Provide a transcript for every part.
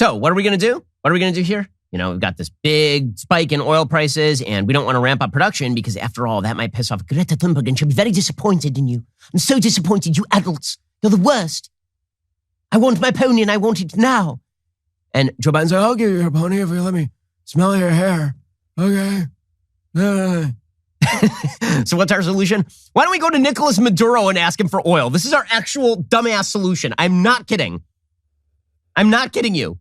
So what are we going to do? What are we going to do here? We've got this big spike in oil prices, and we don't want to ramp up production because, after all, that might piss off Greta Thunberg, and she'll be very disappointed in you. I'm so disappointed, you adults. You're the worst. I want my pony, and I want it now. And Joe Biden's like, I'll give you your pony if you let me smell your hair. Okay. So what's our solution? Why don't we go to Nicolas Maduro and ask him for oil? This is our actual dumbass solution. I'm not kidding. I'm not kidding you.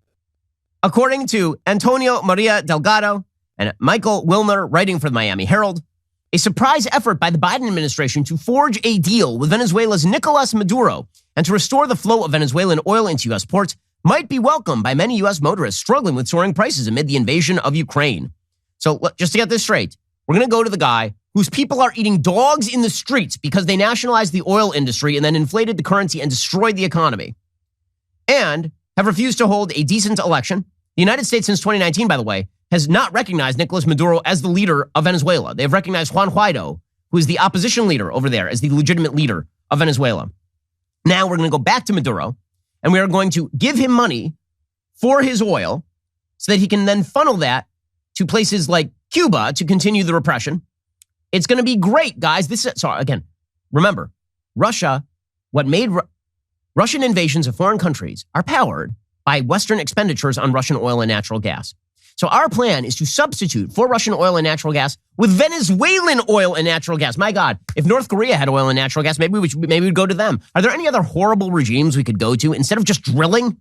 According to Antonio Maria Delgado and Michael Wilner, writing for the Miami Herald, a surprise effort by the Biden administration to forge a deal with Venezuela's Nicolas Maduro and to restore the flow of Venezuelan oil into U.S. ports might be welcomed by many U.S. motorists struggling with soaring prices amid the invasion of Ukraine. So just to get this straight, we're going to go to the guy whose people are eating dogs in the streets because they nationalized the oil industry and then inflated the currency and destroyed the economy, and have refused to hold a decent election. The United States, since 2019, by the way, has not recognized Nicolas Maduro as the leader of Venezuela. They've recognized Juan Guaido, who is the opposition leader over there, as the legitimate leader of Venezuela. Now we're going to go back to Maduro, and we are going to give him money for his oil so that he can then funnel that to places like Cuba to continue the repression. It's going to be great, guys. Again, remember, Russia, Russian invasions of foreign countries are powered by Western expenditures on Russian oil and natural gas. So our plan is to substitute for Russian oil and natural gas with Venezuelan oil and natural gas. My God, if North Korea had oil and natural gas, maybe we'd go to them. Are there any other horrible regimes we could go to instead of just drilling?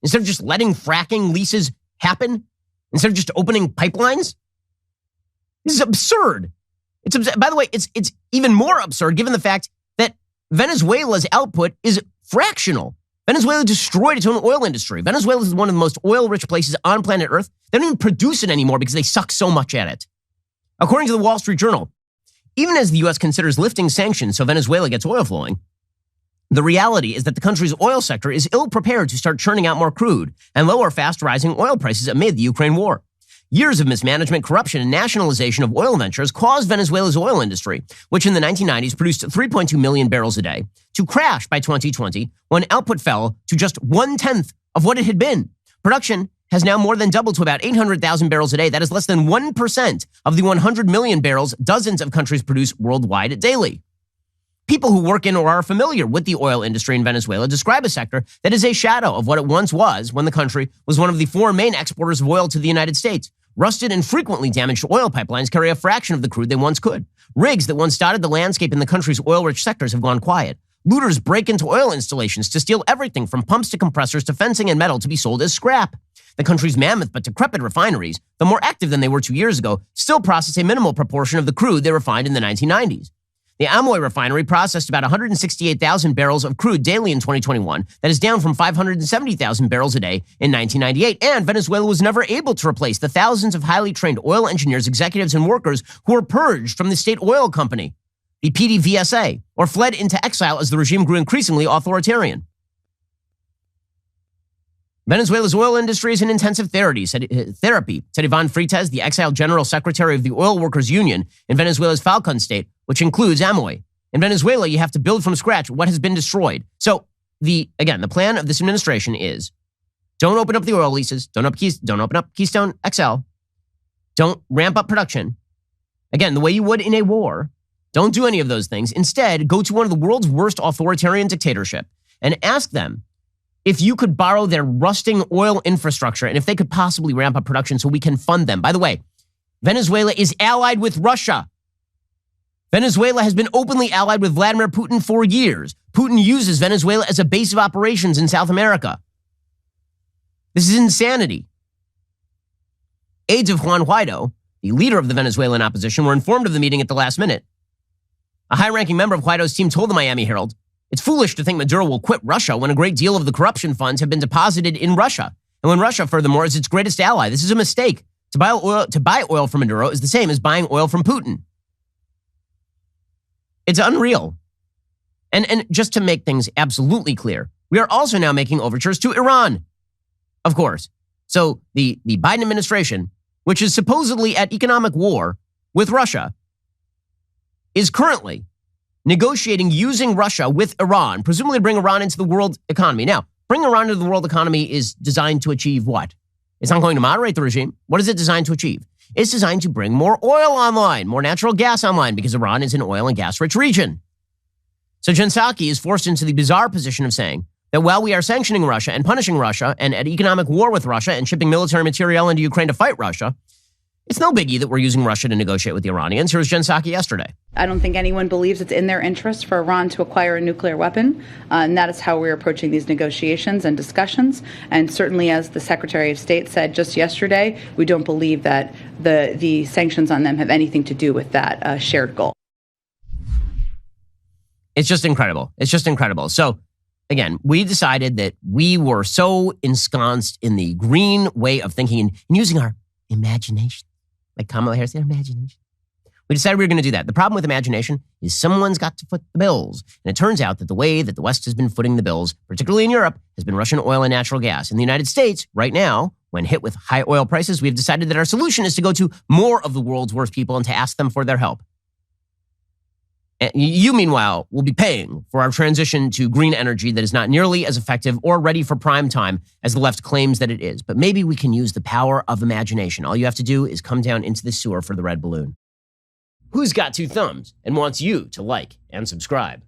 Instead of just letting fracking leases happen? Instead of just opening pipelines? This is absurd. By the way, it's even more absurd given the fact that Venezuela's output is fractional. Venezuela destroyed its own oil industry. Venezuela is one of the most oil-rich places on planet Earth. They don't even produce it anymore because they suck so much at it. According to the Wall Street Journal, even as the U.S. considers lifting sanctions so Venezuela gets oil flowing, the reality is that the country's oil sector is ill-prepared to start churning out more crude and lower fast-rising oil prices amid the Ukraine war. Years of mismanagement, corruption, and nationalization of oil ventures caused Venezuela's oil industry, which in the 1990s produced 3.2 million barrels a day, to crash by 2020 when output fell to just 1/10 of what it had been. Production has now more than doubled to about 800,000 barrels a day. That is less than 1% of the 100 million barrels dozens of countries produce worldwide daily. People who work in or are familiar with the oil industry in Venezuela describe a sector that is a shadow of what it once was when the country was one of the 4 main exporters of oil to the United States. Rusted and frequently damaged oil pipelines carry a fraction of the crude they once could. Rigs that once dotted the landscape in the country's oil-rich sectors have gone quiet. Looters break into oil installations to steal everything from pumps to compressors to fencing and metal to be sold as scrap. The country's mammoth but decrepit refineries, though more active than they were 2 years ago, still process a minimal proportion of the crude they refined in the 1990s. The Amoy refinery processed about 168,000 barrels of crude daily in 2021. That is down from 570,000 barrels a day in 1998. And Venezuela was never able to replace the thousands of highly trained oil engineers, executives, and workers who were purged from the state oil company, the PDVSA, or fled into exile as the regime grew increasingly authoritarian. Venezuela's oil industry is in intensive therapy, said Ivan Freitas, the exiled general secretary of the Oil Workers Union in Venezuela's Falcon state, which includes Amoy. In Venezuela, you have to build from scratch what has been destroyed. So, the plan of this administration is don't open up the oil leases, don't open up Keystone XL, don't ramp up production. Again, the way you would in a war, don't do any of those things. Instead, go to one of the world's worst authoritarian dictatorship and ask them if you could borrow their rusting oil infrastructure and if they could possibly ramp up production so we can fund them. By the way, Venezuela is allied with Russia. Venezuela has been openly allied with Vladimir Putin for years. Putin uses Venezuela as a base of operations in South America. This is insanity. Aides of Juan Guaido, the leader of the Venezuelan opposition, were informed of the meeting at the last minute. A high-ranking member of Guaido's team told the Miami Herald, "It's foolish to think Maduro will quit Russia when a great deal of the corruption funds have been deposited in Russia. And when Russia, furthermore, is its greatest ally. This is a mistake. To buy oil from Maduro is the same as buying oil from Putin." It's unreal. And just to make things absolutely clear, we are also now making overtures to Iran, of course. So the Biden administration, which is supposedly at economic war with Russia, is currently negotiating using Russia with Iran, presumably to bring Iran into the world economy. Now, Bringing Iran into the world economy is designed to achieve what? It's not going to moderate the regime. What is it designed to achieve? It's designed to bring more oil online, more natural gas online, because Iran is an oil and gas-rich region. So Jen Psaki is forced into the bizarre position of saying that while we are sanctioning Russia and punishing Russia and at economic war with Russia and shipping military material into Ukraine to fight Russia, it's no biggie that we're using Russia to negotiate with the Iranians. Here was Jen Psaki yesterday. I don't think anyone believes it's in their interest for Iran to acquire a nuclear weapon, and that is how we're approaching these negotiations and discussions. And certainly, as the Secretary of State said just yesterday, we don't believe that the sanctions on them have anything to do with that shared goal. It's just incredible. It's just incredible. So, again, we decided that we were so ensconced in the green way of thinking and using our imagination. Like Kamala Harris, their imagination. We decided we were going to do that. The problem with imagination is someone's got to foot the bills. And it turns out that the way that the West has been footing the bills, particularly in Europe, has been Russian oil and natural gas. In the United States, right now, when hit with high oil prices, we've decided that our solution is to go to more of the world's worst people and to ask them for their help. And you, meanwhile, will be paying for our transition to green energy that is not nearly as effective or ready for prime time as the left claims that it is. But maybe we can use the power of imagination. All you have to do is come down into the sewer for the red balloon. Who's got two thumbs and wants you to like and subscribe?